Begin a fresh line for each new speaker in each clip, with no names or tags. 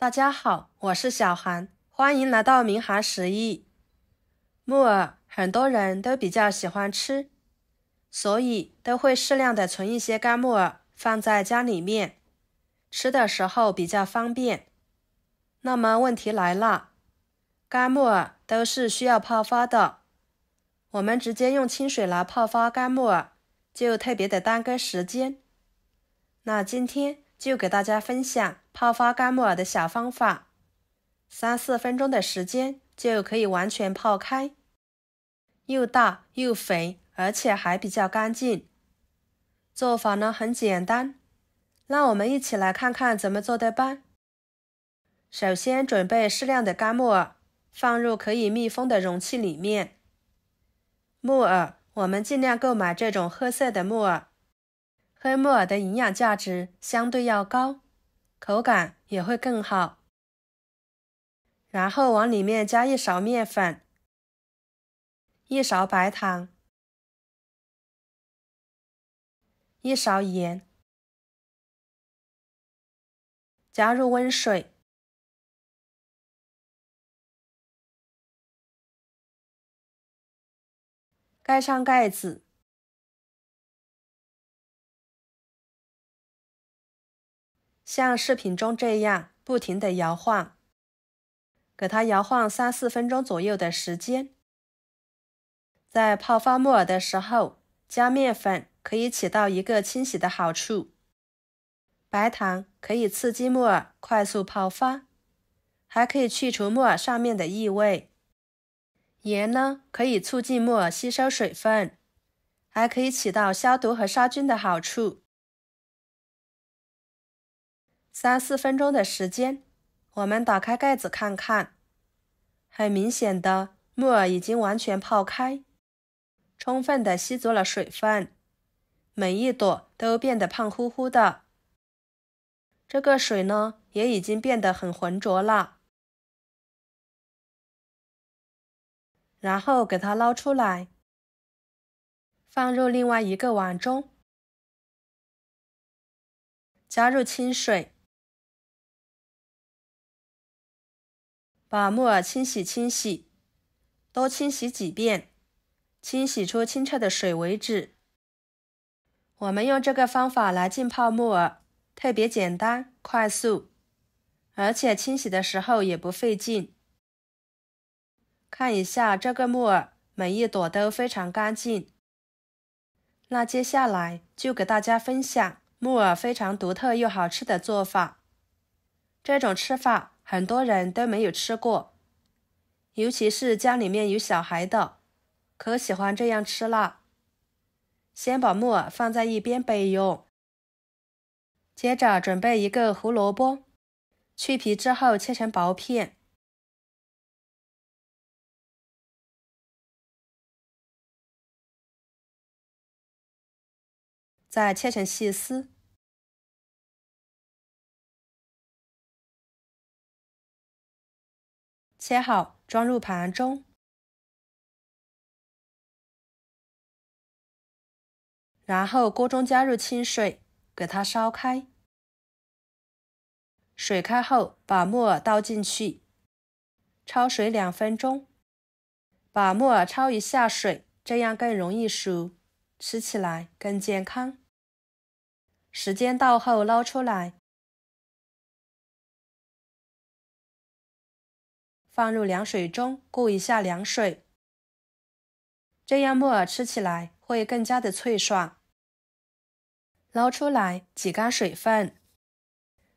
大家好，我是小韩，欢迎来到明涵食艺。木耳很多人都比较喜欢吃，所以都会适量的存一些干木耳放在家里面，吃的时候比较方便。那么问题来了，干木耳都是需要泡发的，我们直接用清水来泡发干木耳，就特别的耽搁时间。那今天就给大家分享泡发干木耳的小方法，3-4分钟的时间就可以完全泡开，又大又肥，而且还比较干净。做法呢很简单，让我们一起来看看怎么做的吧。首先准备适量的干木耳，放入可以密封的容器里面。木耳我们尽量购买这种褐色的木耳，黑木耳的营养价值相对要高，口感也会更好。然后往里面加1勺面粉，1勺白糖，1勺盐，加入温水，盖上盖子，像视频中这样不停地摇晃，给它摇晃3-4分钟左右的时间。在泡发木耳的时候，加面粉可以起到一个清洗的好处，白糖可以刺激木耳快速泡发，还可以去除木耳上面的异味。盐呢，可以促进木耳吸收水分，还可以起到消毒和杀菌的好处。3-4分钟的时间，我们打开盖子看看，很明显的，木耳已经完全泡开，充分的吸足了水分，每一朵都变得胖乎乎的。这个水呢，也已经变得很浑浊了。然后给它捞出来，放入另外一个碗中，加入清水，把木耳清洗，多清洗几遍，清洗出清澈的水为止。我们用这个方法来浸泡木耳，特别简单快速，而且清洗的时候也不费劲。看一下这个木耳，每一朵都非常干净。那接下来就给大家分享木耳非常独特又好吃的做法。这种吃法很多人都没有吃过，尤其是家里面有小孩的，可喜欢这样吃了。先把木耳放在一边备用，接着准备一个胡萝卜，去皮之后切成薄片，再切成细丝，切好装入盘中，然后锅中加入清水，给它烧开。水开后，把木耳倒进去，焯水2分钟，把木耳焯一下水，这样更容易熟，吃起来更健康。时间到后捞出来，放入凉水中过一下凉水，这样木耳吃起来会更加的脆爽。捞出来挤干水分，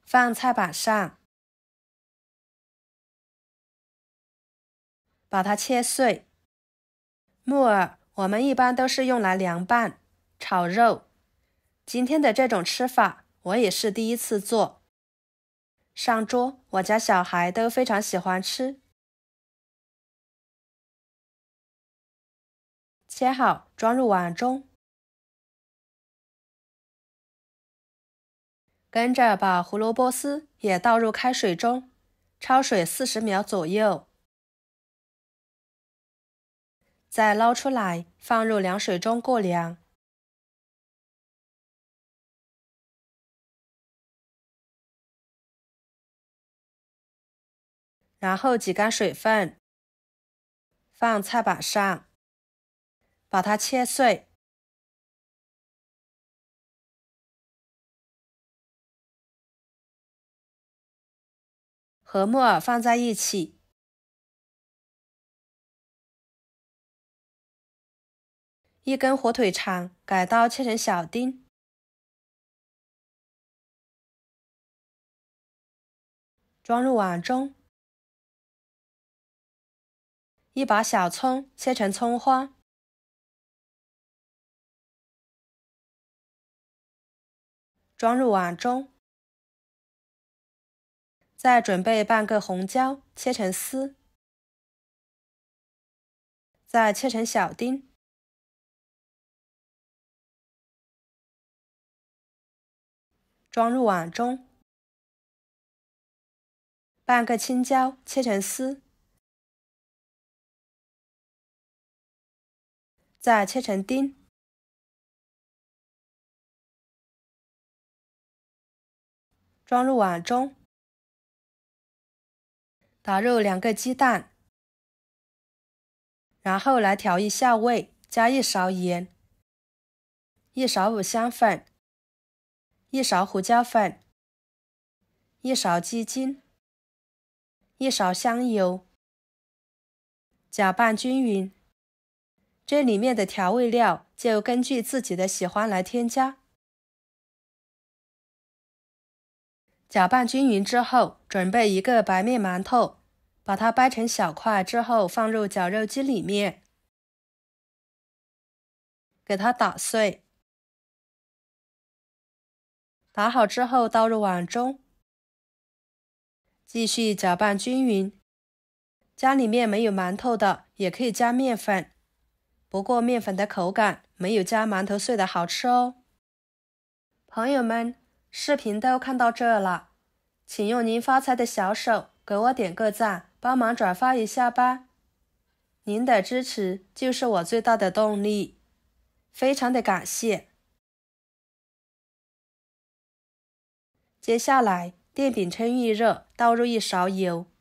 放菜板上，把它切碎。木耳我们一般都是用来凉拌、炒肉，今天的这种吃法我也是第一次做。上桌我家小孩都非常喜欢吃。切好装入碗中，跟着把胡萝卜丝也倒入开水中，焯水40秒左右，再捞出来放入凉水中过凉。然后挤干水分，放菜板上，把它切碎，和木耳放在一起，一根火腿肠改刀切成小丁，装入碗中，一把小葱切成葱花，装入碗中，再准备半个红椒切成丝，再切成小丁，装入碗中，半个青椒切成丝，再切成丁，装入碗中，打入2个鸡蛋，然后来调一下味，加1勺盐，1勺五香粉，1勺胡椒粉，1勺鸡精，1勺香油，搅拌均匀。这里面的调味料就根据自己的喜欢来添加。搅拌均匀之后，准备一个白面馒头，把它掰成小块之后放入绞肉机里面，给它打碎。打好之后倒入碗中，继续搅拌均匀。家里面没有馒头的也可以加面粉，不过面粉的口感没有加馒头碎的好吃哦。朋友们，视频都看到这了，请用您发财的小手给我点个赞，帮忙转发一下吧。您的支持就是我最大的动力，非常的感谢。接下来，电饼趁预热，倒入1勺油，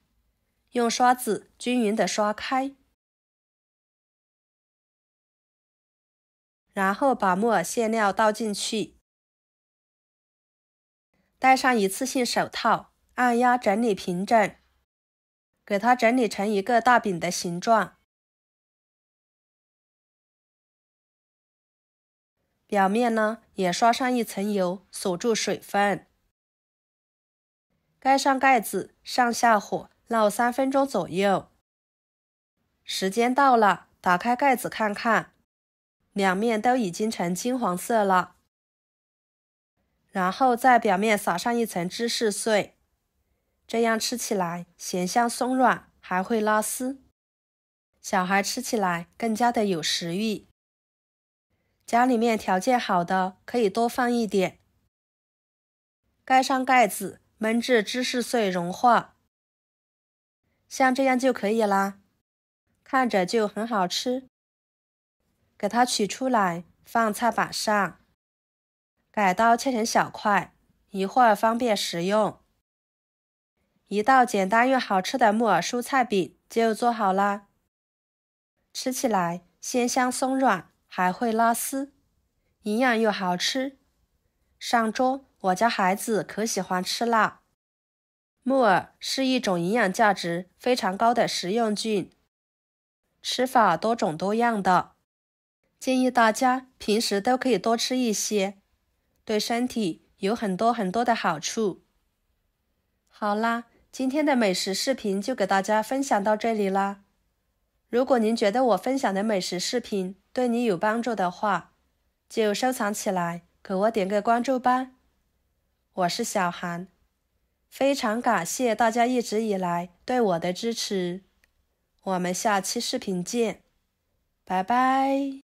用刷子均匀的刷开，然后把木耳馅料倒进去，戴上一次性手套，按压整理平整，给它整理成一个大饼的形状。表面呢，也刷上1层油，锁住水分。盖上盖子，上下火烙3分钟左右。时间到了，打开盖子看看，两面都已经呈金黄色了。然后在表面撒上1层芝士碎，这样吃起来咸香松软，还会拉丝，小孩吃起来更加的有食欲。家里面条件好的可以多放一点。盖上盖子，焖至芝士碎融化，像这样就可以啦，看着就很好吃。给它取出来，放菜板上，改刀切成小块，一会儿方便食用。一道简单又好吃的木耳蔬菜饼就做好啦，吃起来鲜香松软，还会拉丝，营养又好吃。上桌，我家孩子可喜欢吃啦。木耳是一种营养价值非常高的食用菌，吃法多种多样的，建议大家平时都可以多吃一些，对身体有很多的好处。好啦，今天的美食视频就给大家分享到这里啦。如果您觉得我分享的美食视频对你有帮助的话，就收藏起来，给我点个关注吧。我是小韩，非常感谢大家一直以来对我的支持。我们下期视频见，拜拜。